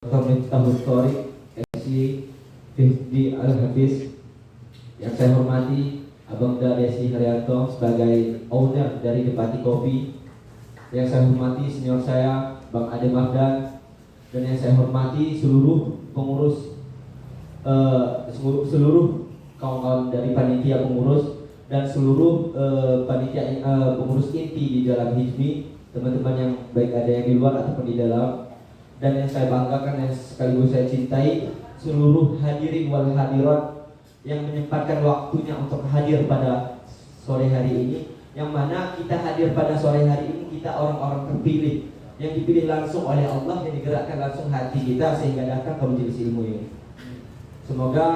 Miftahul Thoriq MC Fihdi Al-Hafiz. Yang saya hormati Abang Desi Haryanto sebagai owner dari Depati Kopi. Yang saya hormati senior saya Bang Ade Mafdan. Dan yang saya hormati seluruh pengurus, seluruh kawan-kawan dari panitia pengurus dan seluruh panitia pengurus inti di dalam HIJMI, teman-teman yang baik ada yang di luar ataupun di dalam. Dan yang saya banggakan, yang sekaligus saya cintai, seluruh hadirin wal hadirat yang menyempatkan waktunya untuk hadir pada sore hari ini. Yang mana kita hadir pada sore hari ini, kita orang-orang terpilih, yang dipilih langsung oleh Allah, yang digerakkan langsung hati kita sehingga datang ke majelis ilmu ini. Semoga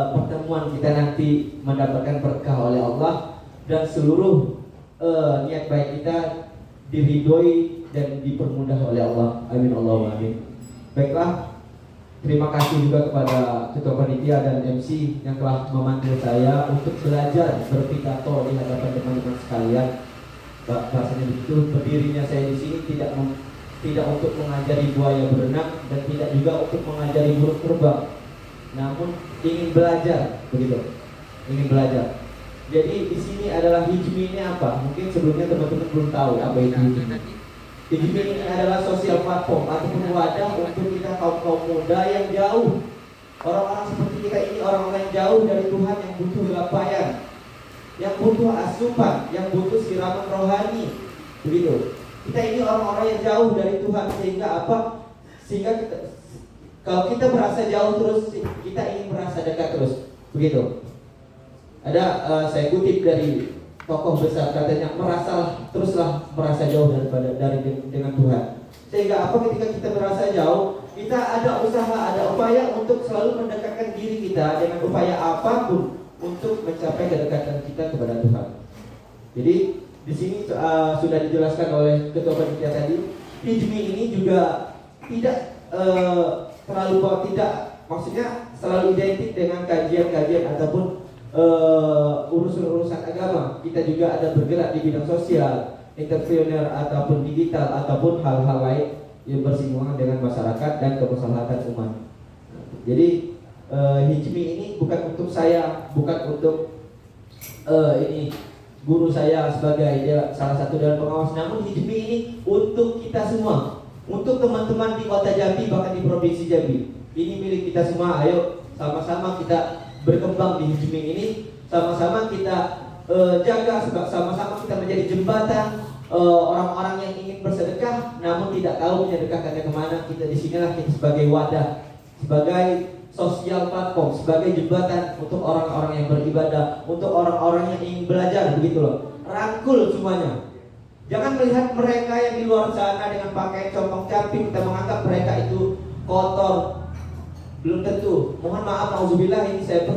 pertemuan kita nanti mendapatkan berkah oleh Allah dan seluruh niat baik kita diridhoi dan dipermudah oleh Allah. Amin Allahumma amin. Baiklah, terima kasih juga kepada Ketua Panitia dan MC yang telah memanggil saya untuk belajar berpidato di hadapan teman-teman sekalian. Bahasanya begitu, berdirinya saya di sini tidak untuk mengajari buaya berenang dan tidak juga untuk mengajari burung terbang, namun ingin belajar, begitu, ingin belajar. Jadi di sini adalah HIJMI ini apa? Mungkin sebelumnya teman-teman belum tahu apa itu HIJMI. HIJMI ini adalah sosial platform ataupun wadah untuk kita kaum muda yang jauh, orang-orang seperti kita ini, orang-orang yang jauh dari Tuhan, yang butuh lapaian, yang butuh asupan, yang butuh siraman rohani, begitu. Kita ini orang-orang yang jauh dari Tuhan, sehingga apa? Sehingga kita, kalau kita merasa jauh terus, kita ingin merasa dekat terus, begitu. Ada saya kutip dari tokoh besar, katanya teruslah merasa jauh dengan Tuhan. Sehingga apa? Ketika kita merasa jauh, kita ada usaha, ada upaya untuk selalu mendekatkan diri kita dengan upaya apapun untuk mencapai kedekatan kita kepada Tuhan. Jadi di sini sudah dijelaskan oleh Ketua Panitia tadi, HIJMI ini juga tidak maksudnya selalu identik dengan kajian-kajian ataupun urusan-urusan agama. Kita juga ada bergerak di bidang sosial, entrepreneur ataupun digital ataupun hal-hal lain yang bersinggungan dengan masyarakat dan kemaslahatan umat. Jadi HIJMI ini bukan untuk saya, bukan untuk ini guru saya sebagai dia salah satu dalam pengawas, namun HIJMI ini untuk kita semua, untuk teman-teman di Kota Jambi, bahkan di Provinsi Jambi. Ini milik kita semua. Ayo sama-sama kita berkembang di HIJMI ini, sama-sama kita jaga, sama-sama kita menjadi jembatan orang-orang yang ingin bersedekah namun tidak tahu menyedekahkannya kemana. Kita di sinilah kita sebagai wadah, sebagai sosial platform, sebagai jembatan untuk orang-orang yang beribadah, untuk orang-orang yang ingin belajar, begitu loh. Rangkul semuanya. Jangan melihat mereka yang di luar sana dengan pakaian compang-camping, kita menganggap mereka itu kotor. Belum tentu. Mohon maaf, auzubillah, ini saya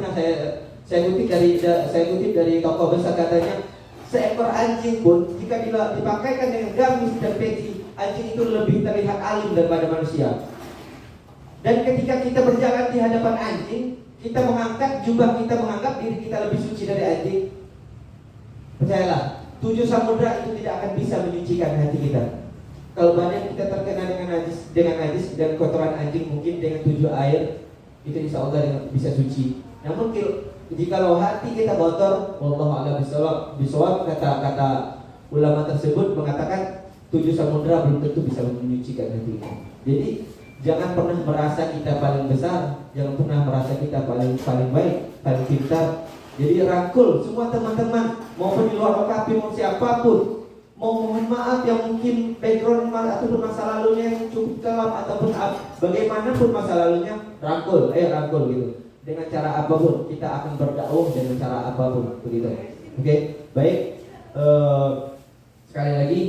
kutip dari tokoh besar, katanya seekor anjing pun jika dipakaikan dengan gamis dan peci, anjing itu lebih terlihat alim daripada manusia. Dan ketika kita berjalan di hadapan anjing, kita mengangkat jubah kita, menganggap diri kita lebih suci dari anjing. Percayalah, 7 samudra itu tidak akan bisa menyucikan hati kita. Kalau badan kita terkena dengan najis dan kotoran anjing, mungkin dengan 7 air itu insya Allah bisa suci. Namun jikalau hati kita kotor, wallahu a'lam bishawab, kata ulama tersebut mengatakan 7 samudra belum tentu bisa menyucikan hati kita. Jadi jangan pernah merasa kita paling besar, jangan pernah merasa kita paling baik, paling pintar. Jadi rangkul semua teman-teman, maupun di luar OKP, mau siapapun, mau mohon maaf yang mungkin background ataupun masa lalunya yang cukup kelam ataupun bagaimanapun masa lalunya, rangkul gitu. Dengan cara apapun kita akan berdakwah, dengan cara apapun, begitu. Oke, baik. Sekali lagi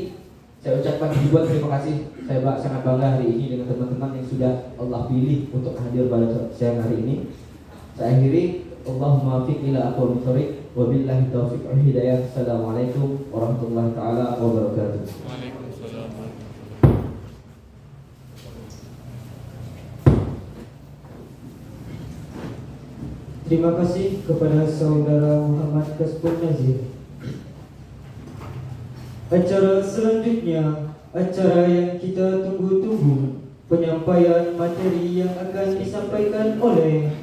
saya ucapkan ribuan terima kasih. Saya sangat bangga hari ini dengan teman-teman yang sudah Allah pilih untuk hadir pada siang hari ini. Saya akhiri, Allahumma fiq ila aqwamit thoriq, wabillahi taufiq wal hidayah. Assalamualaikum warahmatullahi taala wabarakatuh. Waalaikumsalam. Terima kasih kepada saudara Muhammad Kasbun Nazir. Acara selanjutnya, acara yang kita tunggu-tunggu, penyampaian materi yang akan disampaikan oleh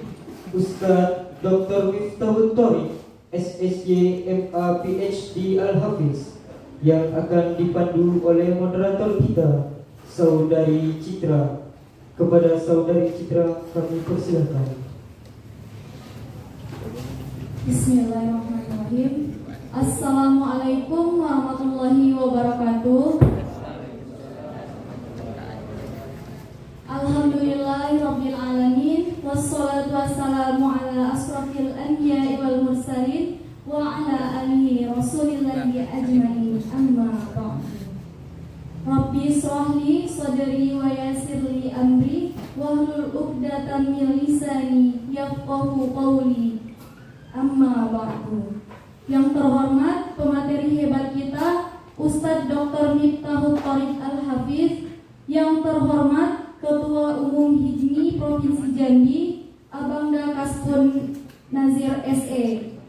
Ustadz Dr. Miftahul Thoriq, SSY MA PhD Al-Hafiz, yang akan dipandu oleh moderator kita, Saudari Citra. Kepada Saudari Citra kami persilakan. Bismillahirrahmanirrahim. Assalamualaikum warahmatullahi wabarakatuh. Alhamdulillahirabbil alamin, wassalatu wassalamu ala asrofil anbiya'i wal mursalin wa ala alihi rasulillahi ajmain, amma ba'du. Rabbi shrahli sadri wa yassirli amri wahlul 'uqdatam min lisani yafqahu qawli, amma ba'du. Yang terhormat pemateri hebat kita, Ustadz Dr. Miftahul Thoriq Al-Hafiz. Yang terhormat Ketua Umum HIJMI Provinsi Jambi, Abangda Kaspun Nazir SE,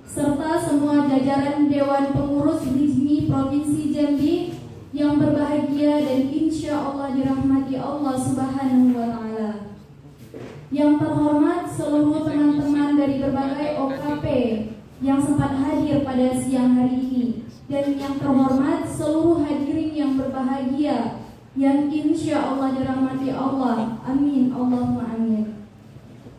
serta semua jajaran Dewan Pengurus HIJMI Provinsi Jambi yang berbahagia dan insya Allah dirahmati Allah Subhanahu wa Ta'ala. Yang terhormat seluruh teman-teman dari berbagai OKP yang sempat hadir pada siang hari ini, dan yang terhormat seluruh hadirin yang berbahagia yang insya Allah dirahmati Allah, amin Allahumma amin.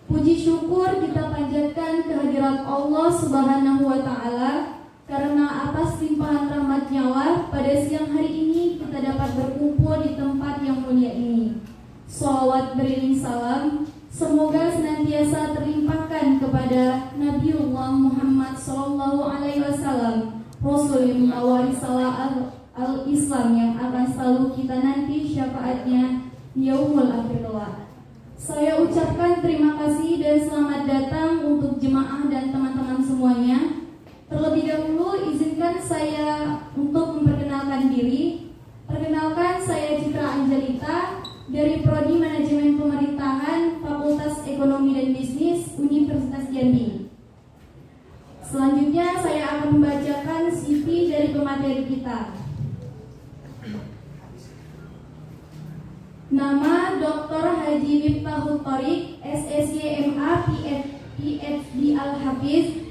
Puji syukur kita panjatkan kehadirat Allah Subhanahu wa Ta'ala, karena atas limpahan rahmat-Nya pada siang hari ini kita dapat berkumpul di tempat yang mulia ini. Shalawat beriring salam semoga senantiasa terlimpahkan kepada Nabiullah Muhammad SAW, Rasul yang membawa risalah al-Islam yang akan selalu kita nanti syafaatnya yaumul akhir kelak. Saya ucapkan terima kasih dan selamat datang untuk jemaah dan teman-teman semuanya. Terlebih dahulu izinkan saya untuk memperkenalkan diri. Perkenalkan, saya Citra Angelita dari Prodi Manajemen Pemerintahan Fakultas Ekonomi dan Bisnis Universitas Jambi. Selanjutnya saya akan membacakan CV dari pemateri kita. Nama Dr. Haji Miftahul Thoriq, SSY MA PhD Al-Hafiz.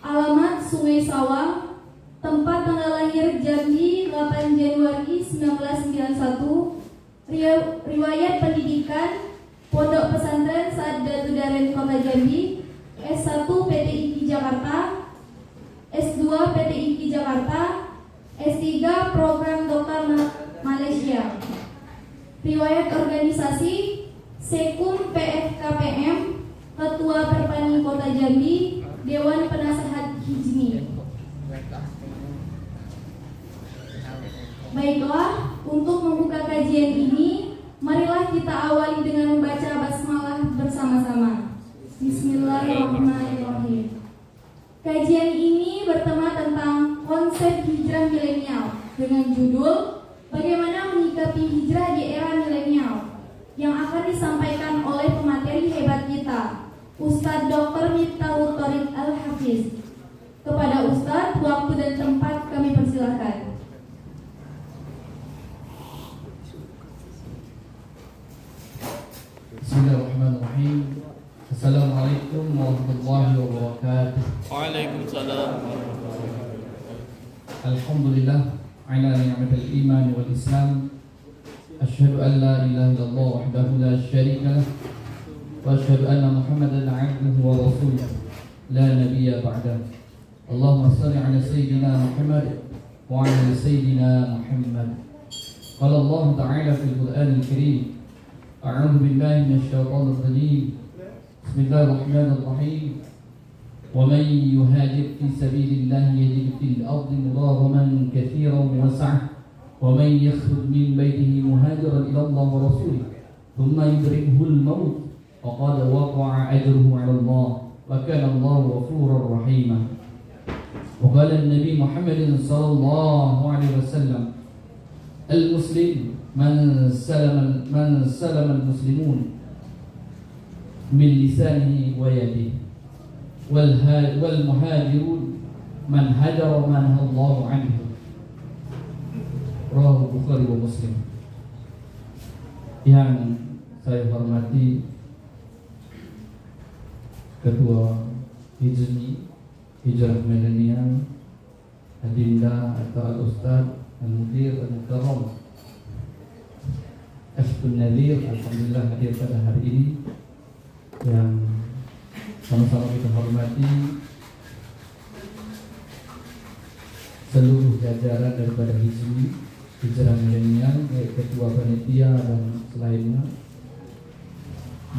Alamat Sungai Sawang. Tempat tanggal lahir Jambi 8 Januari 1991. Riwayat pendidikan Pondok Pesantren Sa'adatu Daren Kota Jambi. S1 PTIQ Jakarta, S2 PTIQ Jakarta, S3 Program Dokter Malaysia. Riwayat organisasi Sekum PFKPM, Ketua Perpani Kota Jambi, Dewan Penasehat HIJMI. Baiklah, untuk membuka kajian ini, marilah kita awali dengan membaca basmalah bersama-sama. Bismillahirrahmanirrahim. Kajian ini bertema tentang konsep hijrah milenial dengan judul Bagaimana Menyikapi Hijrah di Era Milenial, yang akan disampaikan oleh pemateri hebat kita, Ustadz Dr. Miftahul Thoriq Al-Hafiz. Kepada Ustadz, waktu dan tempat kami persilahkan. Bismillahirrahmanirrahim. Assalamualaikum warahmatullahi wabarakatuh. Waalaikumsalam. Alhamdulillah ala ni'matil iman wal islam. Asyhadu an la ilaha illallah wahdahu la syarika lah, wa asyhadu anna Muhammadan 'abduhu wa rasuluh la nabiyya ba'dah. Allahumma shalli ala sayyidina Muhammad wa ala sayyidina Muhammad. Qala Allah ta'ala fil Qur'anil Karim, a'udzu billahi minasy syaithanir rajim. Bismillahirrahmanirrahim. ومن يهاجر في سبيل الله يجد في الأرض مراغما كثيرا وسعة ومن يخرج من بيته مهاجرا إلى الله ورسوله ثم يدركه الموت فقد وقع أجره على الله وكان الله غفورا رحيما. وقال النبي محمد صلى الله عليه وسلم المسلم من سلم المسلمون من لسانه ويده والمهاجرون من هجر ما نهى الله عنه. رواه Bukhari wa Muslim. Yang saya hormati Ketua Hizmi Hijrah Milenial Adinda atau Al-Ustaz Al-Mudir Al-Mukarram Asbun Nadir, alhamdulillah hadir pada hari ini, yang sama-sama kita hormati seluruh jajaran daripada Hizmi Hijrah Milenial, baik ketua panitia dan selainnya,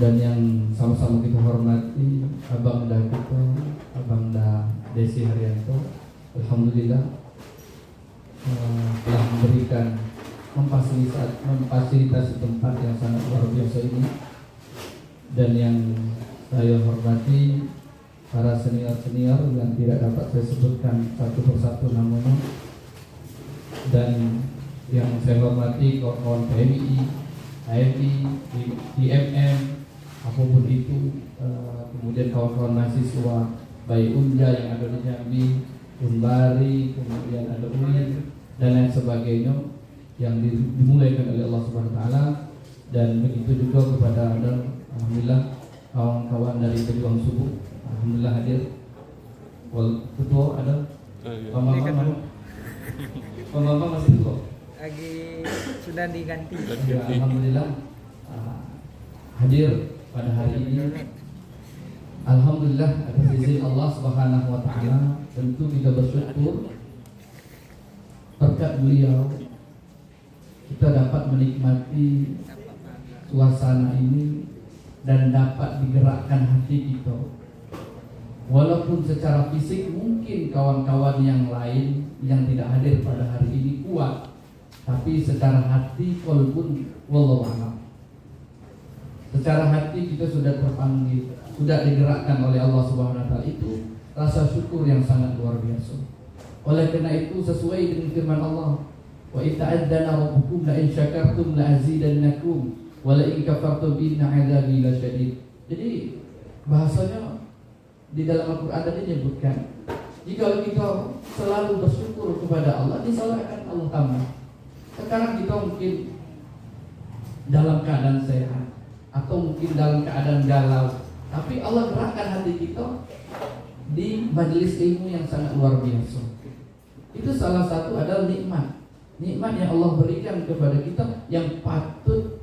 dan yang sama-sama kita hormati Abang Da kita, Abang Da Desi Haryanto, alhamdulillah telah memberikan memfasilitasi tempat yang sangat luar biasa ini. Dan yang saya hormati para senior-senior yang tidak dapat saya sebutkan satu persatu namanya, dan yang saya hormati kawan-kawan PMI, AFI, IMM, apapun itu, kemudian kawan-kawan mahasiswa baik Unja yang ada di Jambi, Unbari, kemudian ada UIN dan lain sebagainya yang dimulaikan oleh Allah Subhanahu wa taala, dan begitu juga kepada alhamdulillah kawan-kawan dari Pejuang Subuh, alhamdulillah hadir. Ketua ada Pak Bambang masih ketua lagi sudah diganti. Ya, alhamdulillah hadir pada hari ini. Alhamdulillah atas izin Allah Subhanahu wa taala, tentu kita bersyukur berkat beliau kita dapat menikmati suasana ini dan dapat digerakkan hati kita. Walaupun secara fisik mungkin kawan-kawan yang lain yang tidak hadir pada hari ini kuat, tapi secara hati walaupun wallahu a'lam, secara hati kita sudah terpanggil, sudah digerakkan oleh Allah Subhanahu wa taala, itu rasa syukur yang sangat luar biasa. Oleh karena itu sesuai dengan firman Allah, wa ita'addana rabbukum la in syakartum la azidannakum wa la in kafartum inna 'adzabi lasyadid. Jadi bahasanya di dalam Al-Qur'an tadi menyebutkan jika kita selalu bersyukur kepada Allah, insyaallah akan Allah tambah. Sekarang kita mungkin dalam keadaan sehat atau mungkin dalam keadaan galau, tapi Allah gerakkan hati kita di majelis ilmu yang sangat luar biasa. Itu salah satu adalah nikmat yang Allah berikan kepada kita yang patut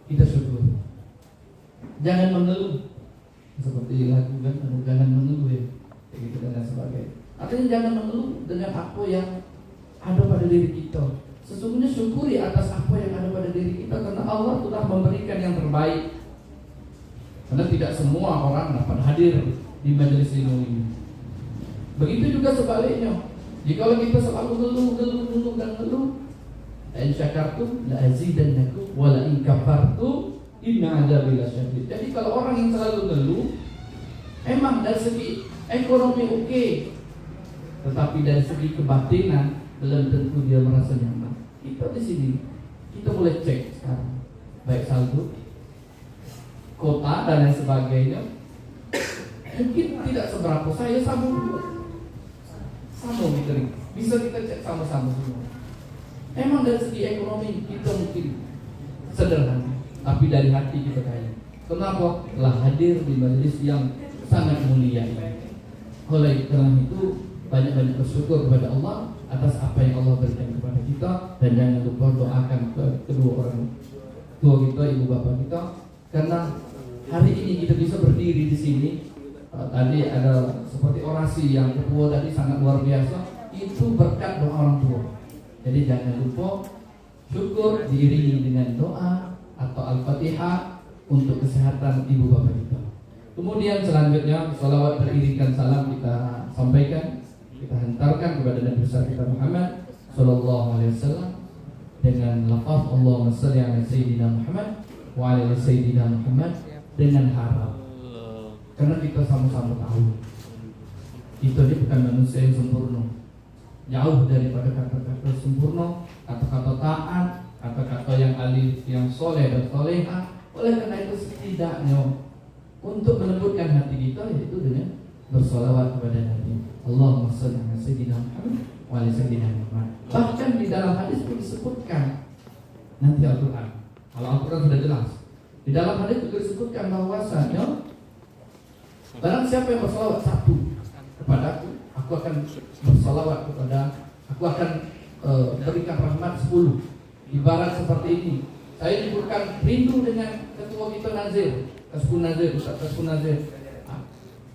kita syukur. Jangan mengeluh, seperti lagu kan, jangan mengeluh ya, kayak gitu dan sebagainya. Artinya jangan mengeluh dengan apa yang ada pada diri kita. Sesungguhnya syukuri atas apa yang ada pada diri kita, karena Allah telah memberikan yang terbaik. Karena tidak semua orang dapat hadir di majelis ilmu ini. Begitu juga sebaliknya. Jika kita selalu ngeluh dan ngeluh, la in syakartum la azidannakum wa la in kafartum inna 'adzabi lasyadid. Jadi kalau orang yang selalu ngeluh, emang dari segi ekonomi oke, tetapi dari segi kebatinan belum tentu dia merasa nyaman. Kita di sini kita boleh cek sekarang, baik saldo, kota dan lain sebagainya. Mungkin tidak seberapa, saya sambung gitu, bisa kita cek sama-sama semua. Emang dari segi ekonomi kita mungkin sederhana, tapi dari hati kita kaya. Kenapa? Telah hadir di majelis yang sangat mulia ini. Oleh karena itu banyak-banyak bersyukur kepada Allah atas apa yang Allah berikan kepada kita, dan jangan lupa doakan kedua orang tua kita, ibu bapak kita, karena hari ini kita bisa berdiri di sini. Tadi ada seperti orasi yang ketua tadi sangat luar biasa, itu berkat doa orang tua. Jadi jangan lupa syukur diiringi dengan doa atau Al-Fatihah untuk kesehatan ibu bapak kita. Kemudian selanjutnya salawat beriringkan salam kita sampaikan, kita hantarkan kepada Nabi besar kita Muhammad sallallahu alaihi wasallam dengan lafaz Allahumma shalli ala sayyidina Muhammad wa ala sayyidina Muhammad, dengan harap, karena kita sama-sama tahu kita ini bukan manusia yang sempurna, jauh daripada kata-kata sempurna, kata-kata taat, kata-kata yang alif, yang soleh dan soleha. Oleh karena itu setidaknya untuk melembutkan hati kita yaitu dengan bersolawat kepada Nabi. Allahumma shalli ala sayyidina Muhammad wa ala sayyidina Muhammad. Bahkan di dalam hadis pun disebutkan nanti Al-Quran. Kalau Al-Quran sudah jelas, Di dalam hadis juga disebutkan bahwasanya barang siapa yang bersalawat satu kepadaku, aku akan bersalawat kepada, aku akan berikan rahmat 10. Ibarat seperti ini. Saya nyebutkan rindu dengan ketua kita Nazir, Kasbun Nazir, Ustaz Kasbun Nazir.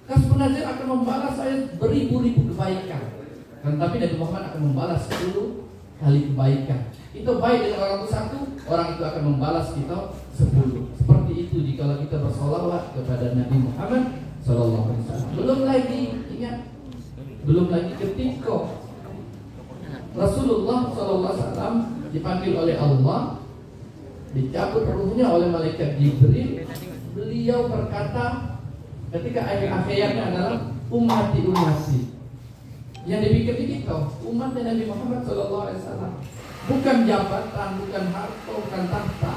Kasbun Nazir akan membalas saya beribu-ribu kebaikan. Tetapi Nabi Muhammad akan membalas 10 kali kebaikan. Itu baik dengan orang itu satu, orang itu akan membalas kita 10. Seperti itu jika kita bersolawat kepada Nabi Muhammad Sallallahu Alaihi Wasallam. Belum lagi ingat, belum lagi ketika Rasulullah Sallallahu Alaihi Wasallam dipanggil oleh Allah, dicabut ruhnya oleh malaikat Jibril. Beliau berkata ketika akhir-akhirnya adalah umati. Yang dipikir kita umat Nabi Muhammad Sallallahu Alaihi Wasallam, bukan jabatan, bukan harta, bukan tahta,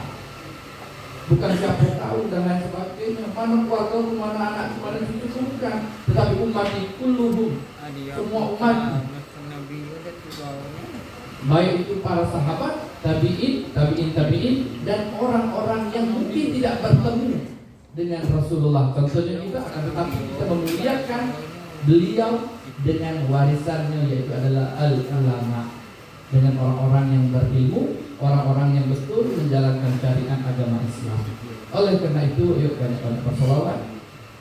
bukan siapa tahu dan lain sebagainya, mana keluarga, mana anak, mana cucu, bukan. Tetapi umat kulluhum, semua umat, baik itu para sahabat, tabi'in, dan orang-orang yang mungkin tidak bertemu dengan Rasulullah. Contohnya kita akan tetapi kita memuliakan beliau dengan warisannya, yaitu adalah al-ulama, dengan orang-orang yang berilmu, orang-orang yang betul menjalankan syariat agama Islam. Oleh karena itu, yuk banyak-banyak bersolawat.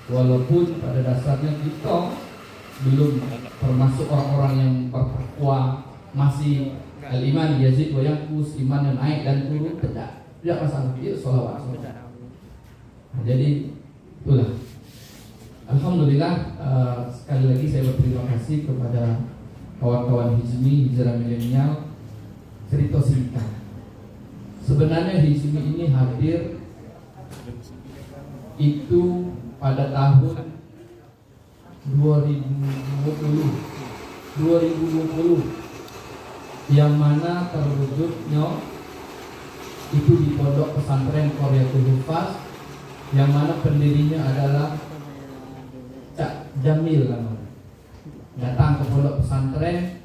Walaupun pada dasarnya kita belum termasuk orang-orang yang bertakwa, masih al-iman yazid wa yanqus, iman yang naik dan turun, tidak masalah. Yuk solawat. Nah, jadi itulah. Alhamdulillah, sekali lagi saya berterima kasih kepada kawan-kawan Hizmi, Hijrah Milenial. Cerita singkat. Sebenarnya Hizmi ini hadir itu pada tahun 2020, yang mana terwujudnya itu di pondok pesantren Qaryatul Hufaz, yang mana pendirinya adalah Cak Jamil. Datang ke pondok pesantren,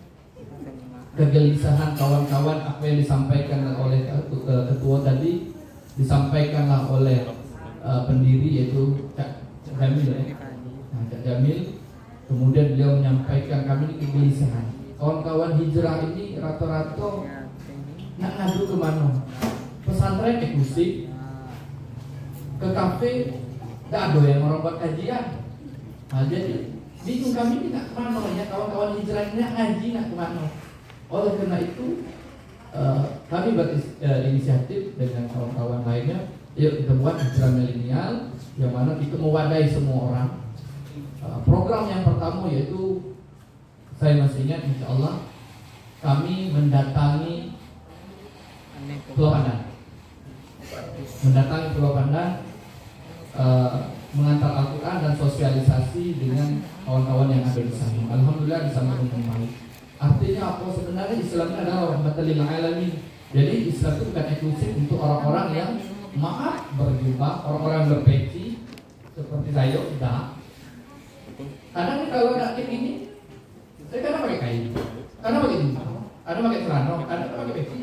kegelisahan kawan-kawan apa yang disampaikan oleh ketua tadi disampaikanlah oleh pendiri, yaitu Cak Jamil ya. Nah, Cak Jamil, kemudian beliau menyampaikan kami ini kegelisahan. Kawan-kawan hijrah ini rata-rata nak ngadu kemana? Pesantren eksklusif, ke kafe, tidak ada yang orang buat kajian. Nah, jadi bingung kami ini nak kemana ya, kawan-kawan hijrah ini ngaji nak kemana? Oleh karena itu kami berinisiatif dengan kawan-kawan lainnya, yuk kita buat hijrah milenial, yang mana itu mewadahi semua orang. Program yang pertama yaitu, saya masih ingat, insya Allah kami mendatangi Pulau Pandan, mengantar Al-Quran dan sosialisasi dengan kawan-kawan yang ada di sana. Alhamdulillah disambut dengan baik. Artinya apa? Sebenarnya Islam ini adalah rahmatan lil alamin. Jadi Islam itu bukan eksklusif untuk orang-orang yang maaf berjubah, orang-orang yang berpeci seperti saya. Tidak. Kadang kalau nak ini, saya kadang pakai kain, kadang pakai jubah, kadang pakai celana, kadang pakai peci.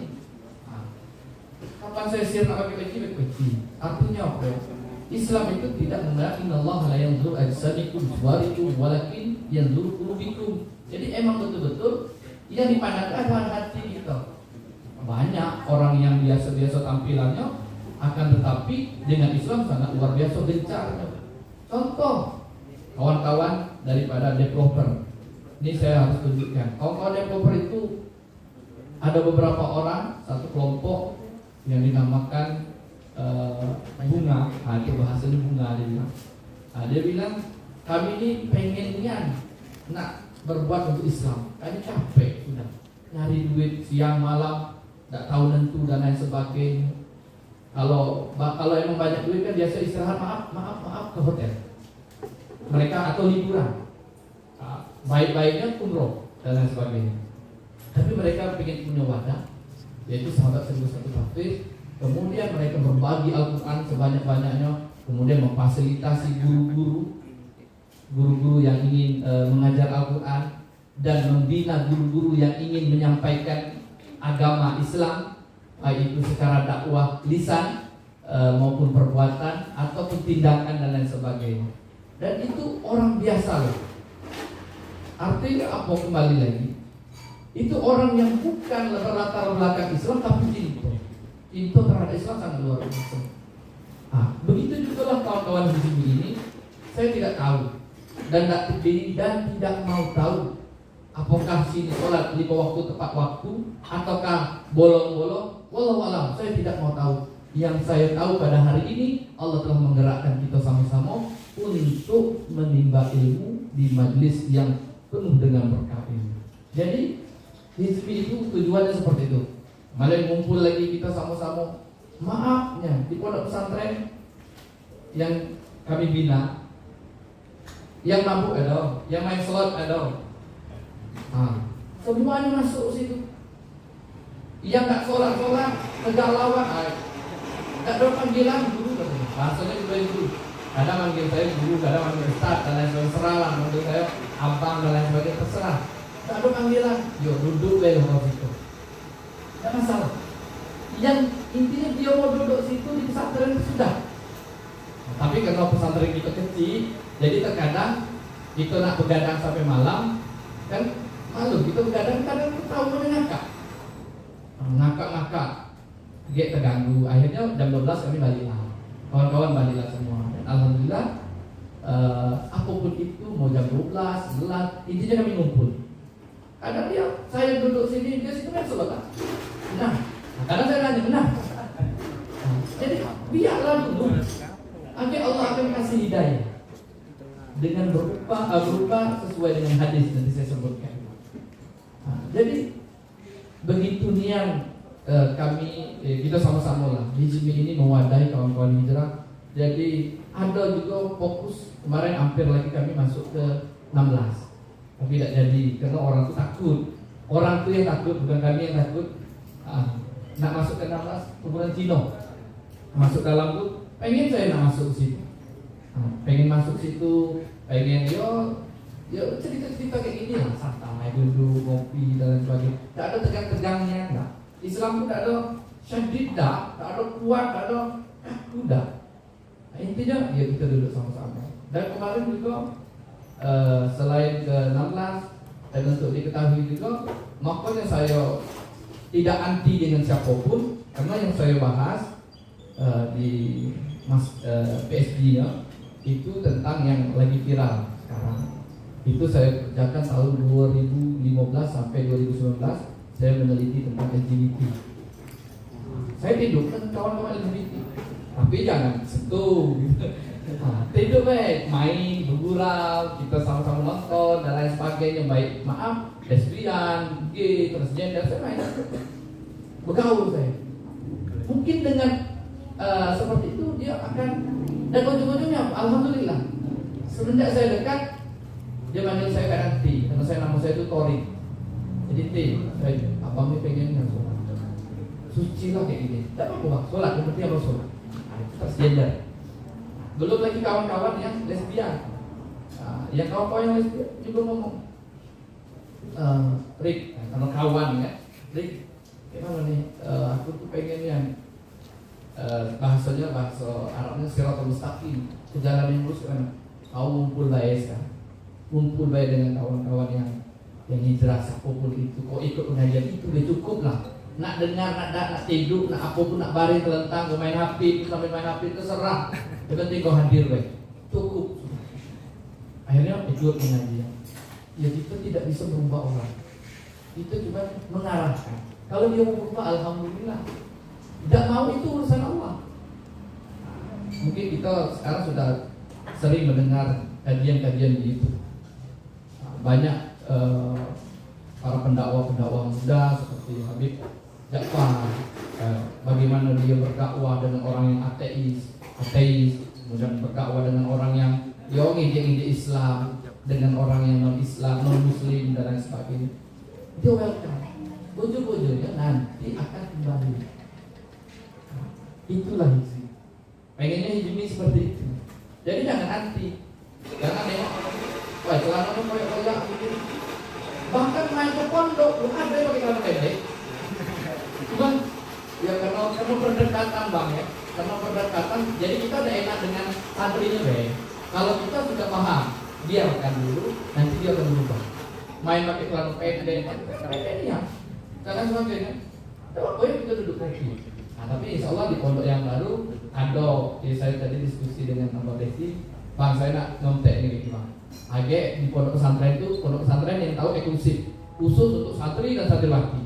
Kapan saya siap nak pakai peci, pakai peci. Artinya apa? Islam itu tidak mengatakan Allah la yanzur ajsamikum suwarikum walakin yanzur qulubikum. Jadi emang betul-betul yang dipandang adalah hati kita. Banyak orang yang biasa-biasa tampilannya, akan tetapi dengan Islam sangat luar biasa gencarnya. Contoh kawan-kawan daripada developer. Ini saya harus tunjukkan. Kawan-kawan developer itu ada beberapa orang, satu kelompok yang dinamakan bunga, itu bahasanya bunga dia bilang. Dia bilang kami ini pengennya nak berbuat untuk Islam, kami capek sudah nyari duit siang malam, tak tahu nentu dan lain sebagainya. Kalau emang banyak duit kan biasa istirahat maaf ke hotel mereka atau liburan, baik-baiknya umroh dan lain sebagainya. Tapi mereka pengen punya wadah, yaitu sahabat 1001 Hafiz. Kemudian mereka berbagi Al-Quran sebanyak-banyaknya, kemudian memfasilitasi guru-guru yang ingin mengajar Al-Quran, dan membina guru-guru yang ingin menyampaikan agama Islam, baik itu secara dakwah lisan maupun perbuatan ataupun tindakan dan lain sebagainya. Dan itu orang biasa loh. Artinya apa, kembali lagi, itu orang yang bukan latar belakang Islam tapi cinta terhadap Islam sangat luar biasa. Begitu juga lah kawan-kawan di sini ini, saya tidak tahu dan tidak mau tahu apakah sini sholat 5 waktu tepat waktu ataukah bolong-bolong. Wallahu a'lam, saya tidak mau tahu. Yang saya tahu pada hari ini Allah telah menggerakkan kita sama-sama untuk menimba ilmu di majlis yang penuh dengan berkah ini. Jadi hizbi itu tujuannya seperti itu. Malah ngumpul lagi kita sama-sama. Maafnya di pondok pesantren yang kami bina, yang mabuk ada, yang main slot ada, semuanya masuk situ. Yang nggak sholat kegalauan, nggak ada panggilan guru katanya. Bahasanya juga itu. Kadang manggil saya guru, kadang manggil ustaz dan lain sebagainya, terserah, manggil saya abang dan lain sebagainya, terserah. Nggak ada panggilan, yuk duduk deh di situ. Nggak masalah. Yang intinya dia mau duduk situ di pesantren sudah. Tapi karena pesantren kita kecil, jadi terkadang kita nak begadang sampai malam, kan malu kita begadang kadang tahu ngakak, dia terganggu. Akhirnya jam 12 kami baliklah, kawan-kawan baliklah semua. Dan alhamdulillah, apapun itu mau jam 12, 11, intinya kami ngumpul. Kadang dia, saya duduk sini, dia situ kan sholat. Nah, kadang saya nanya, benar. Jadi biarlah dulu. Akhirnya Allah akan kasih hidayah dengan berupa sesuai dengan hadis yang saya sebutkan. Jadi begitu niat kami kita sama-sama lah hizmi ini mewadahi kawan-kawan hijrah. Jadi ada juga fokus kemarin hampir lagi kami masuk ke 16, tapi tidak jadi karena orang itu takut. Orang itu yang takut, bukan kami yang takut. Nak masuk ke 16 kemudian Cino masuk dalam itu, pengen saya nak masuk situ, pengen masuk situ, pengen yo cerita-cerita kayak gini lah, santai duduk ngopi dan sebagainya. Tidak ada tegang-tegangnya, enggak. Islam pun tidak ada syadid, tidak ada kuat, tidak ada kaku, tidak. Intinya ya kita duduk sama-sama. Dan kemarin juga selain ke 16 dan untuk diketahui juga, makanya saya tidak anti dengan siapapun, karena yang saya bahas di PSG-nya itu tentang yang lagi viral sekarang. Itu saya kerjakan tahun 2015 sampai 2019. Saya meneliti tentang LGBT. Saya tidur kan kawan-kawan LGBT, tapi jangan sentuh. Tidur baik, main, bergurau, kita sama-sama nonton dan lain sebagainya. Baik, maaf, lesbian, gay, transgender, saya main, bergaul saya. Mungkin dengan seperti itu dia akan, dan ujung-ujungnya alhamdulillah semenjak saya dekat dia manggil saya kadang T, karena nama saya itu Tori. Jadi T, abangnya pengen sholat, suci lah kayak gini. Tidak apa-apa, sholat, yang penting harus sholat. Itu transgender. Belum lagi kawan-kawan yang lesbian. Yang kawan-kawan yang lesbian juga ngomong, Rick, kalau kawan ya, Rick, gimana nih? Aku tuh pengen yang bahasanya bahasa Arabnya siratal mustaqim, ke jalan yang lurus kan. Kau ngumpul baik kan, ngumpul baik dengan kawan-kawan yang hijrah apapun itu. Kau ikut pengajian itu udah cukup lah. Nak dengar, nak tidur, nak apapun, nak baring telentang, kau main HP, sampai main HP terserah. Yang penting kau hadir baik, cukup. Akhirnya ikut pengajian. Ya kita tidak bisa merubah orang, kita cuma mengarahkan. Kalau dia mau berubah, alhamdulillah. Tidak mau itu urusan Allah. Mungkin kita sekarang sudah sering mendengar kajian-kajian gitu. Banyak para pendakwa muda seperti Habib Ja'far, bagaimana dia berdakwah dengan orang yang ateis, kemudian berdakwah dengan orang yang ngejek Islam, dengan orang yang non-Islam, non-Muslim dan lain sebagainya. Dia welcome. Ujung-ujungnya nanti akan kembali. Itulah hizbi. Pengennya hizbi seperti itu. Jadi jangan anti, jangan nengok, wah celana tuh koyak-koyak begini. Bahkan main ke pondok, lu ada yang pakai celana pendek. Cuman ya karena berdekatan bang ya. karena berdekatan. Jadi kita udah enak dengan santrinya deh. Kalau kita sudah paham, biarkan dulu, nanti dia akan berubah. Main pakai celana pendek, ya. Karena sebagainya. Pokoknya kita duduk lagi. Nah, tapi insya Allah di pondok yang baru ada. Jadi saya tadi diskusi dengan Mbak Desi, Bang saya nak nyontek nih gimana? Age di pondok pesantren itu pondok pesantren yang tahu eksklusif, khusus untuk santri dan santriwati.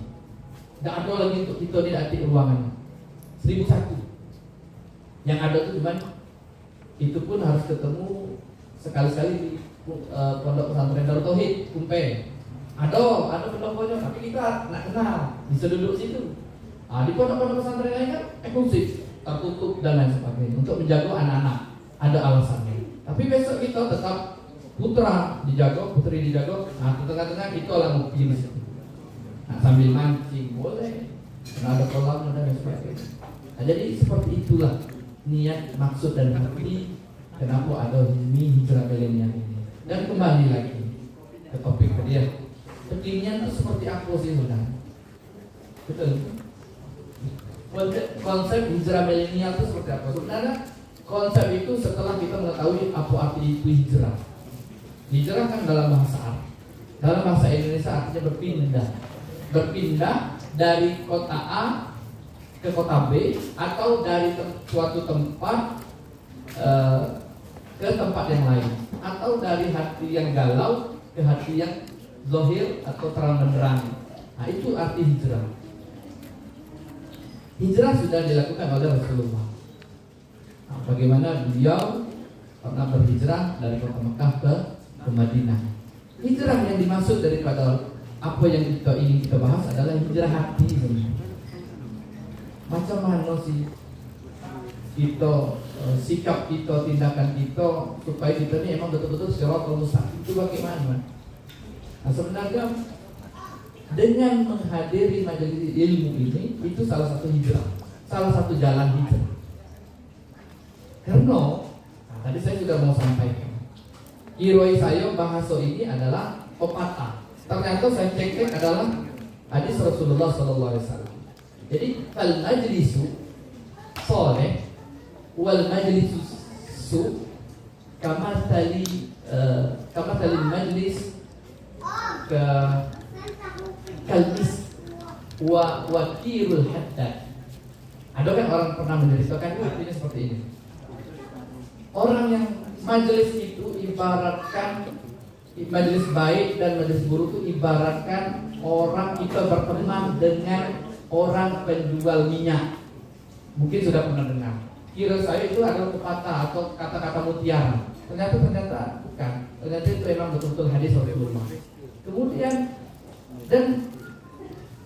Tidak ada lagi untuk kita di hati ruangannya. 1001. Yang ada itu cuma itu pun harus ketemu sekali-sekali di pondok pesantren Darut Tauhid Kumpe. Ada pendoponya, tapi kita nak kenal, bisa duduk situ. Di pondok-pondok pesantren lain kan eksklusif, tertutup dan lain sebagainya untuk menjaga anak-anak. Ada alasannya. Tapi besok kita tetap putra dijaga, putri dijaga. Di tengah-tengah kita lah ngopi di situ. Sambil mancing boleh, karena ada kolam dan sebagainya. Jadi seperti itulah niat, maksud dan hati kenapa ada hijrah milenial ini. Dan kembali lagi ke topik dia. Kekinian itu seperti apa sih saudara? Betul. Konsep hijrah milenial itu seperti apa? Sebenarnya konsep itu setelah kita mengetahui apa arti itu hijrah. Hijrah kan dalam bahasa Arab. Dalam bahasa Indonesia artinya berpindah dari kota A ke kota B, atau dari suatu tempat ke tempat yang lain, atau dari hati yang galau ke hati yang zahir atau terang benderang. Nah, itu arti hijrah. Hijrah sudah dilakukan oleh Rasulullah. Nah, bagaimana beliau pernah berhijrah dari kota Mekah ke Madinah. Hijrah yang dimaksud daripada apa yang kita ingin kita bahas adalah hijrah hati. Macam mana sih kita sikap kita, tindakan kita supaya kita ini emang betul-betul siratal mustaqim itu bagaimana? Nah, sebenarnya dengan menghadiri majelis ilmu ini itu salah satu hijrah, salah satu jalan hijrah. Karena tadi saya sudah mau sampaikan, kiroi saya bahasa ini adalah pepatah. Ternyata saya cek adalah hadis Rasulullah SAW. Jadi al majlisu soleh wal majlisu su kama tali majlis ke kalbis wa kirul haddad. Ada kan orang pernah menceritakan artinya seperti ini. Orang yang majelis itu ibaratkan majelis baik dan majelis buruk itu ibaratkan orang kita berteman dengan orang penjual minyak. Mungkin sudah pernah dengar. Kira saya itu adalah pepatah atau kata-kata mutiara. Ternyata bukan. Ternyata itu memang betul-betul hadis Rasulullah. Kemudian dan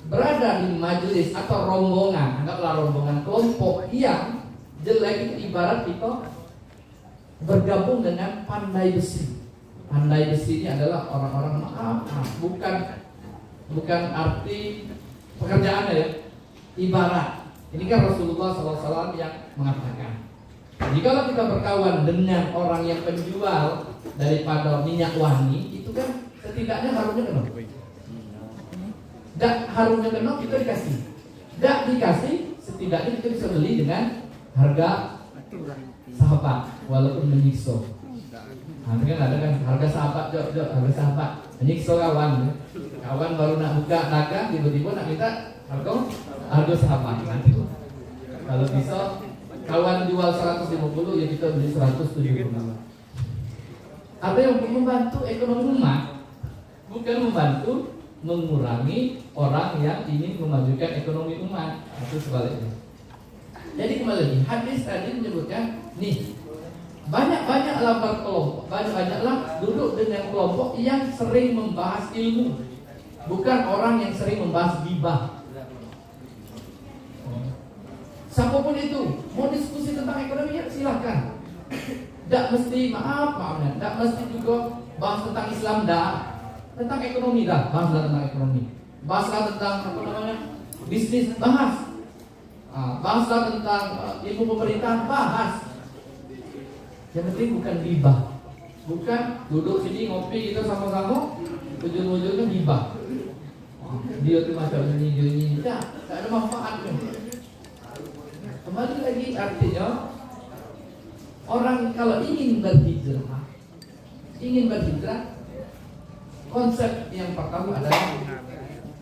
berada di majelis atau rombongan, anggaplah rombongan kelompok yang jelek itu ibarat kita bergabung dengan pandai besi. Pandai besi ini adalah orang-orang maaf, bukan arti pekerjaannya ya. Ibarat. Ini kan Rasulullah SAW yang mengatakan, jikalau kita berkawan dengan orang yang penjual daripada minyak wangi, itu kan setidaknya harumnya kena. Dan harumnya kena kita dikasih. Tidak dikasih, setidaknya kita bisa beli dengan harga sahabat, walaupun menyiksa. Nah, kan ada kan harga sahabat, harga sahabat, menyiksa kawan. Kawan baru nak buka dagang, tiba-tiba nak minta harga sahabat. Nanti kalau bisa kawan jual 150, ya kita beli 170. Ada yang membantu ekonomi rumah, bukan membantu mengurangi orang yang ingin memajukan ekonomi umat. Itu sebaliknya. Jadi kembali lagi, hadis tadi menyebutkan nih, banyak-banyaklah berkelompok, banyak-banyaklah duduk dengan kelompok yang sering membahas ilmu, bukan orang yang sering membahas gibah. Siapapun itu mau diskusi tentang ekonomi ya silahkan. Tidak mesti tidak mesti juga bahas tentang Islam tentang ekonomi bahaslah tentang ekonomi. Bahaslah tentang bisnis bahas. Bahaslah tentang ilmu pemerintahan bahas. Yang penting bukan gibah. Bukan duduk sini ngopi kita sama-sama ujung-ujungnya gibah. Dia tuh macam ini, tidak ada manfaatnya. Kembali lagi artinya orang kalau ingin berhijrah, konsep yang pertama adalah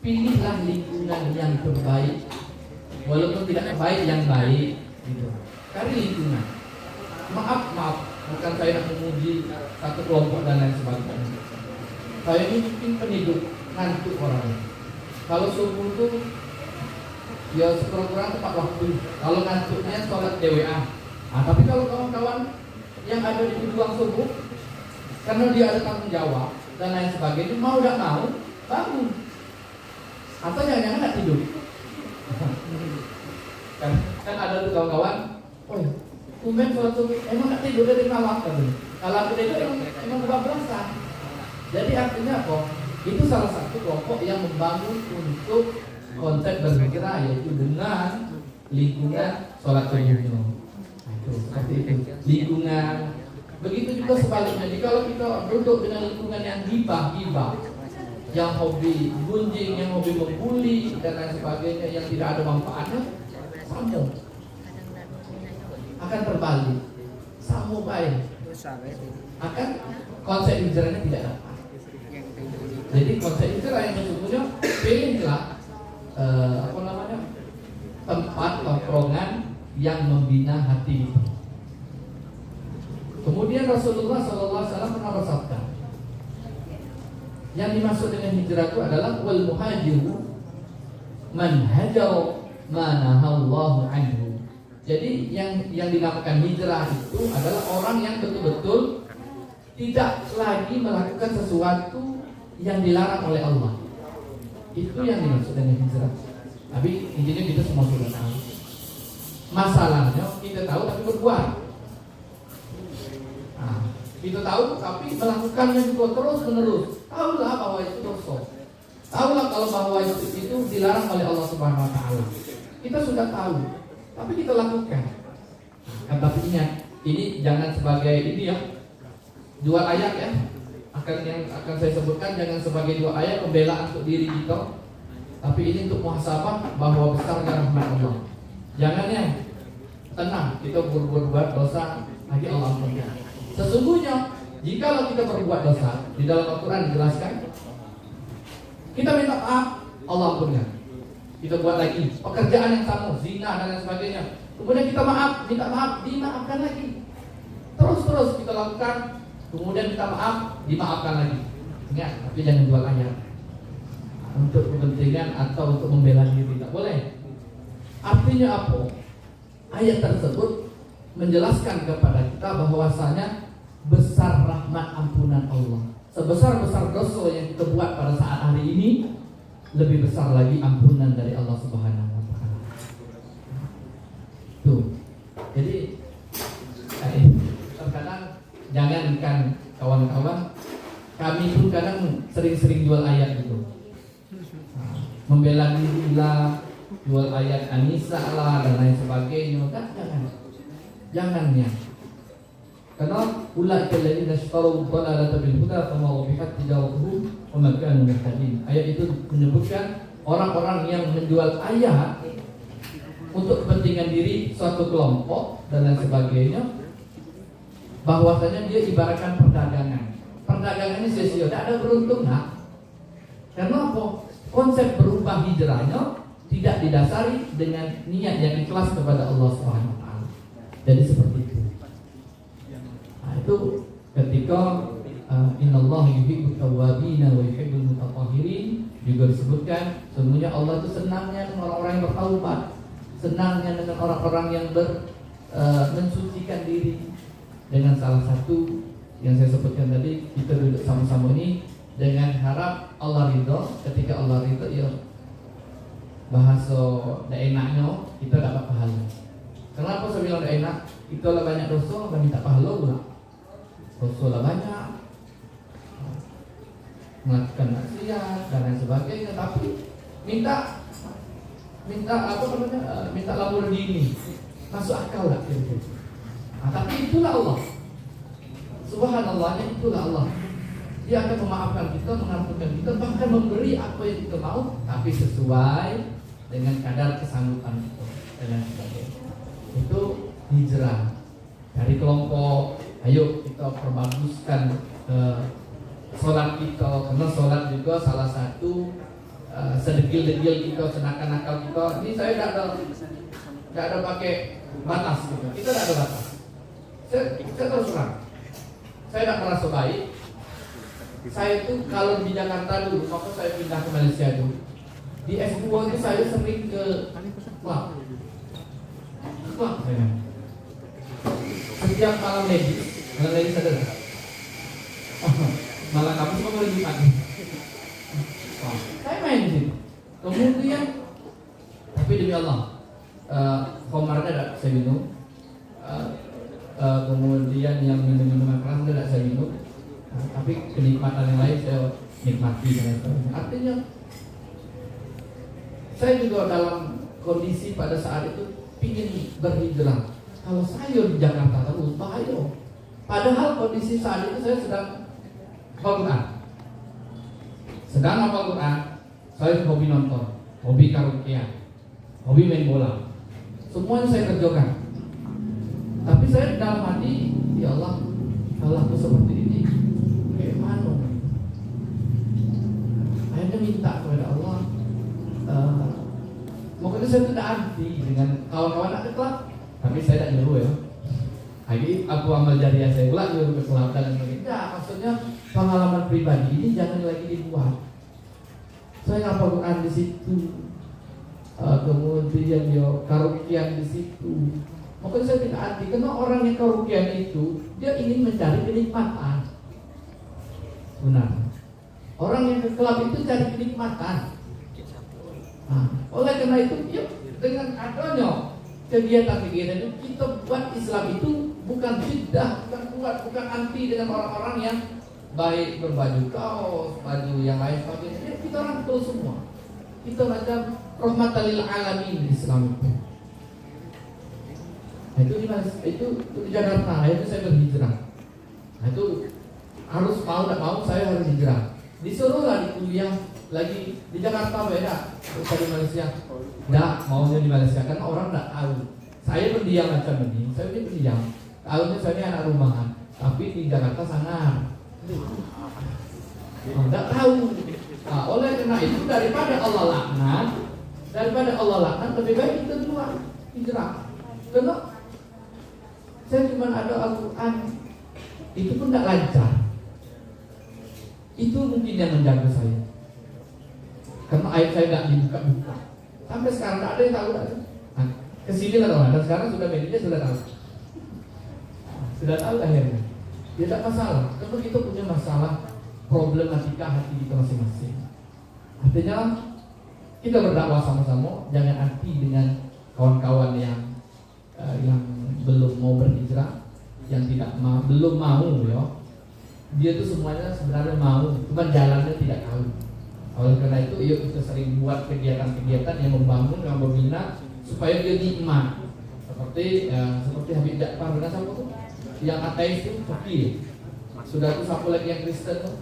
pilihlah lingkungan yang terbaik, walaupun tidak terbaik yang baik, gitu. Cari lingkungan. Maaf, bukan saya nak memuji satu kelompok dan lain sebagainya. Saya ini mungkin penhidup ngantuk orang. Kalau subuh itu ya sekurang-kurang tepat waktu. Kalau ngantuknya sholat DWA. Tapi kalau kawan-kawan yang ada di ruang subuh, karena dia ada tanggung jawab dan lain sebagainya, mau tidak mau bangun. Atau jangan-jangan nggak tidur. kan ada tuh kawan-kawan, tumben sholat subuh, emang nggak tidur dari malam kan? Kalau aku tidur emang kebablasan. Jadi artinya apa? Itu salah satu kelompok yang membangun untuk konsep berhijrah, yaitu dengan lingkungan sholat subuhnya. Seperti itu. Lingkungan. Begitu juga sebaliknya. Jadi kalau kita duduk dengan lingkungan yang gibah, yang hobi gunjing, yang hobi membuli dan lain sebagainya, yang tidak ada manfaatnya, sambung akan terbalik. Sambung baik. Akan konsep hijrahnya tidak dapat. Jadi konsep hijrah yang sesungguhnya pilihlah tempat tongkrongan yang membina hati. Kemudian Rasulullah SAW pernah bersabda, yang dimaksud dengan hijrah itu adalah wal muhajiru man hajara ma nahallahu anhu. Jadi yang dinamakan hijrah itu adalah orang yang betul-betul tidak lagi melakukan sesuatu yang dilarang oleh Allah. Itu yang dimaksud dengan hijrah. Tapi intinya kita semua sudah tahu. Masalahnya kita tahu tapi berbuat. Kita tahu tapi melakukannya juga terus menerus. Tahulah bahwa itu dosa. Tahulah kalau bahwa itu dilarang oleh Allah Subhanahu Wa Taala. Kita sudah tahu, tapi kita lakukan. Tapi ingat, ini jangan sebagai ini ya, jual ayat ya. Akan saya sebutkan jangan sebagai dua ayat pembelaan untuk diri kita, tapi ini untuk muhasabah bahwa besarnya rahmat Allah. Jangan ya, tenang, kita berbuat dosa lagi Allah ampunkan. Sesungguhnya jika kita berbuat dosa, di dalam Al-Quran dijelaskan, kita minta maaf, Allah ampunkan. Kita buat lagi pekerjaan yang sama, zina dan lain sebagainya. Kemudian kita minta maaf, dimaafkan lagi. Terus kita lakukan. Kemudian minta maaf, dimaafkan lagi. Ingat, tapi jangan jual ayat untuk kepentingan atau untuk membela diri, tidak boleh. Artinya apa? Ayat tersebut menjelaskan kepada kita bahwasanya besar rahmat ampunan Allah. Sebesar-besar dosa yang kita buat pada saat hari ini, lebih besar lagi ampunan dari Allah Subhanahu wa Ta'ala. Tuh. Jadi terkadang jangankan kawan-kawan, kami pun kadang sering-sering jual ayat gitu. Membela diri lah, jual ayat Anisa lah dan lain sebagainya. Jangan ya. Karena ulaika alladziina ishtarow ad-dalalata bil huda fama rabihat tijaratuhum wa ma kanu muhtadin. Ayat itu menyebutkan orang-orang yang menjual ayat untuk kepentingan diri suatu kelompok dan lain sebagainya, bahwasanya dia ibaratkan perdagangan. Perdagangannya sia-sia, tidak ada beruntung nak. Karena apa? Konsep berubah hijrahnya tidak didasari dengan niat yang ikhlas kepada Allah Subhanahu wa Ta'ala. Jadi seperti itu. Nah, itu ketika innallaha yuhibbut tawwabin wa yuhibbul mutatahhirin, juga disebutkan sebenarnya Allah itu senangnya dengan orang-orang yang bertaubat, senangnya dengan orang-orang yang mensucikan diri. Dengan salah satu yang saya sebutkan tadi, kita duduk sama-sama ini dengan harap Allah ridho. Ketika Allah ridho, ya bahasa tidak enaknya kita dapat pahala. Kenapa saya bilang tidak enak? Kita lah banyak dosa, minta pahala pula. Dosa lah banyak, melakukan maksiat dan lain sebagainya, tapi minta apa namanya? Minta Lamborghini, masuk akal lah kira-kira. Tapi itulah Allah. Subhanallahnya itulah Allah. Dia akan memaafkan kita, mengampunkan kita, bahkan memberi apa yang kita mau, tapi sesuai dengan kadar kesanggupan kita dan sebagainya. itu hijrah dari kelompok. Ayo kita perbaguskan sholat kita, karena sholat juga salah satu sedegil-degil kita, senakal-nakal kita. Ini saya tidak ada pakai batas gitu. Kita tidak ada batas. Saya terus terang, saya tidak merasa baik. Saya itu kalau di Jakarta dulu, waktu saya pindah ke Malaysia dulu, di S2 itu saya sering ke klub. Setiap malam ladies ada nggak? Malam kamu semua boleh Jumat. Saya main di situ. Kemudian, tapi demi Allah, komarnya tidak saya minum. Kemudian yang minum-minuman keras tidak saya minum. Tapi kenikmatan yang lain saya nikmati dengan sebagainya. Artinya, saya juga dalam kondisi pada saat itu ingin berhijrah. Kalau saya di Jakarta terus bahaya. Padahal kondisi saat itu saya sedang hafal Quran. Sedang hafal Quran, saya hobi nonton, hobi karaokean, hobi main bola. Semuanya saya kerjakan. Tapi saya dalam hati, ya Allah, kalau aku seperti ini, kayak mana? Akhirnya minta kepada Allah. Makanya saya tidak anti dengan kawan-kawan ada klub, tapi saya tidak nyuruh ya. Lagi aku amal jariah saya pula nyuruh ke klub dan sebagainya. Nah, maksudnya pengalaman pribadi ini jangan lagi dibuat. Saya ngapal Quran di situ, kemudian yo karaokean di situ. Makanya saya tidak anti, karena orang yang karaokean itu dia ingin mencari kenikmatan. Benar. Orang yang ke klub itu cari kenikmatan. Nah, oleh karena itu, ya, dengan adanya kegiatan-kegiatan itu kita buat Islam itu bukan jiddah, bukan anti dengan orang-orang yang baik berbaju kaos, baju yang lain sebagainya. Ya, kita rangkul semua. Kita macam rahmatan lil alamin Islam itu. Nah, itu di Jakarta, itu saya berhijrah. Nah, itu harus mau tidak mau saya harus hijrah. Disuruhlah di kuliah lagi di Jakarta beda, bukan di Malaysia. Tidak maunya di Malaysia karena orang tidak tahu. Saya berdiam macam ini, saya ini berdiam. Tahunya saya ini anak rumahan, tapi di Jakarta sangat. Tidak tahu. Nah, oleh karena itu daripada Allah laknat, lebih baik kita keluar hijrah. Karena saya cuma ada Al-Quran, itu pun tidak lancar. Itu mungkin yang menjaga saya. Karena ayat saya tidak dibuka-buka. Sampai sekarang tidak ada yang tahu. Nah, kesini lah teman. Dan sekarang sudah media sudah tahu. Sudah tahu akhirnya. Tidak masalah. Karena kita punya masalah problematika hati kita masing-masing. Artinya kita berdakwah sama-sama. Jangan anti dengan kawan-kawan yang belum mau berhijrah, yang belum mau ya. Dia tuh semuanya sebenarnya mau, cuma jalannya tidak tahu. Oleh karena itu, yuk kita sering buat kegiatan-kegiatan yang membangun, yang membina supaya dia nikmat. Seperti Habib Ja'far dengan siapa tuh? Yang ateis itu fakir. Sudah tuh satu lagi yang Kristen tuh,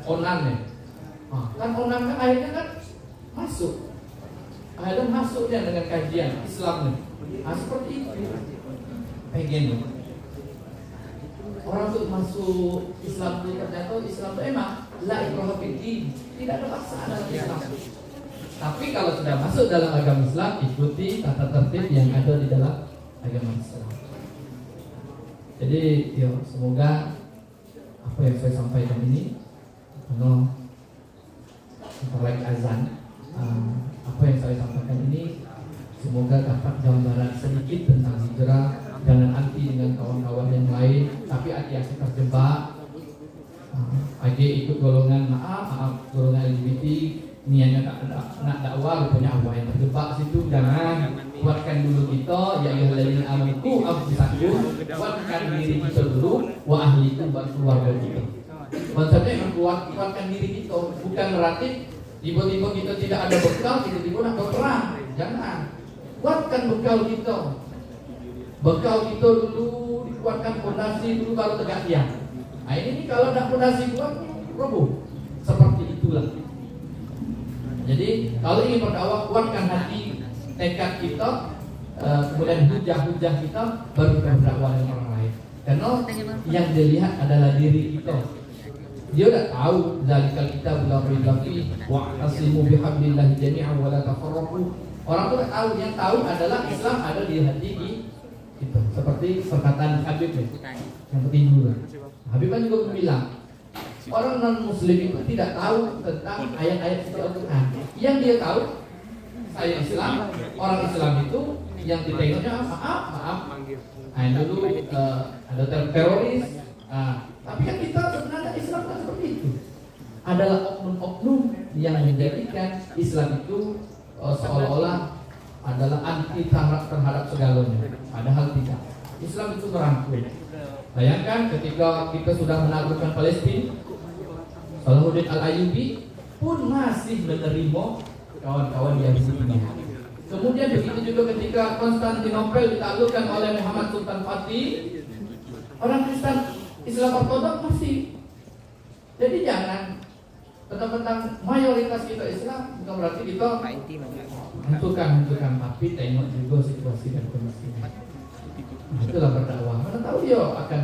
Onan ya. Kan Onan kan akhirnya kan masuk. Akhirnya masuknya dengan kajian Islam nih. Seperti itu. Pengen orang tuh masuk Islam itu ternyata Islam itu emang la ikraha fiddin, tidak ada paksaan dalam Islam. Tapi kalau sudah masuk dalam agama Islam, ikuti tata tertib yang ada di dalam agama Islam. Jadi, semoga apa yang saya sampaikan ini, karena sebentar lagi azan, apa yang saya sampaikan ini semoga dapat gambaran sedikit tentang hijrah. Jangan anti dengan kawan-kawan yang lain, tapi hati-hati terjebak. Ikut golongan golongan LGBT, niatnya nak dakwah, rupanya Allah yang terjebak situ. Jangan, kuatkan dulu kita, ya ayyuhalladzina amanu qu anfusakum, kuatkan diri kita dulu, wa ahlikum, buat keluarga kita. Konsepnya kuatkan diri kita, bukan berarti tiba-tiba kita tidak ada bekal, tiba-tiba nak berperang. Jangan, kuatkan bekal kita. Bekal kita dulu dikuatkan, fondasi dulu baru tegak tiang. Nah ini kalau tidak fondasi kuat, roboh. Seperti itulah. Jadi kalau ingin berdakwah, kuatkan hati, tekad kita, kemudian hujah-hujah kita, baru kita berdakwah dengan orang lain. Karena yang dilihat adalah diri kita. Dia udah tahu zalikal kitab la raiba fihi wa aslimu bihablillahi jami'an wa la tafarraqu. Orang tuh tahu, yang tahu adalah Islam ada di hati kita. Seperti perkataan Habib yang ketiduran. Habib kan juga bilang, orang non muslim itu tidak tahu tentang ayat-ayat suci Al-Quran. Yang dia tahu, saya Islam, orang Islam itu yang ditengoknya maaf. Nah, dulu ada teroris. Tapi kan kita sebenarnya Islam kan seperti itu. Adalah oknum-oknum yang menjadikan Islam itu seolah-olah adalah anti terhadap segalanya. Padahal tidak. Islam itu merangkul. Bayangkan ketika kita sudah menaklukkan Palestina, Salahuddin Al-Ayyubi pun masih menerima kawan-kawan Yahudi. Kemudian begitu juga ketika Konstantinopel ditaklukkan oleh Muhammad Sultan Fatih, orang Kristen Islam Ortodoks masih. Jadi jangan tentang mayoritas kita Islam bukan berarti kita hantukan, tapi tengok juga situasi dan kondisinya. Itulah berdakwah. Mana tahu dia akan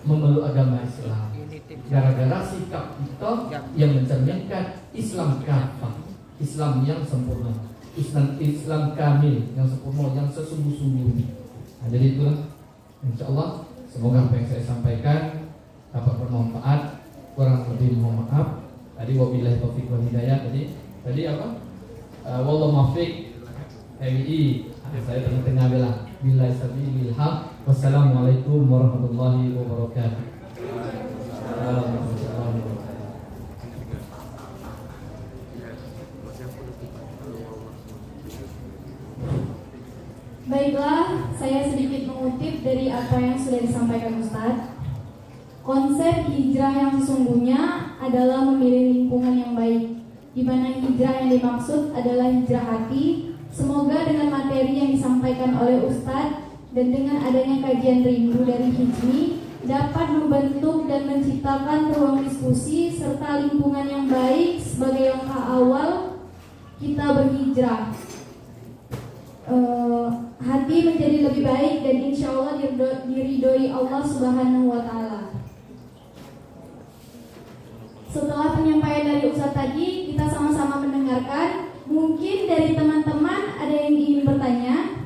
memeluk agama Islam. Gara-gara sikap kita yang mencerminkan Islam kafah, Islam yang sempurna, Islam kamil yang sempurna, yang sesungguh-sungguhnya. Nah, jadi itulah, insyaallah semoga apa yang saya sampaikan dapat bermanfaat. Kurang lebih mohon maaf. Tadi wabillahi taufiq wal hidayah. Tadi apa? Wallahu muwaffiq. MI. Saya tengah-tengah bilang billahi sabilil haq. Wassalamualaikum warahmatullahi wabarakatuh. Baiklah, saya sedikit mengutip dari apa yang sudah disampaikan Ustadz. Konsep hijrah yang sesungguhnya adalah memilih lingkungan yang baik, di mana hijrah yang dimaksud adalah hijrah hati. Semoga dengan materi yang disampaikan oleh Ustadz dan dengan adanya kajian rindu dari Hijmi dapat membentuk dan menciptakan ruang diskusi serta lingkungan yang baik sebagai langkah awal kita berhijrah. Hati menjadi lebih baik dan insya Allah diridhoi Allah Subhanahu wa Ta'ala. Setelah penyampaian dari Ustadz tadi, kita sama-sama mendengarkan. Mungkin dari teman-teman ada yang ingin bertanya.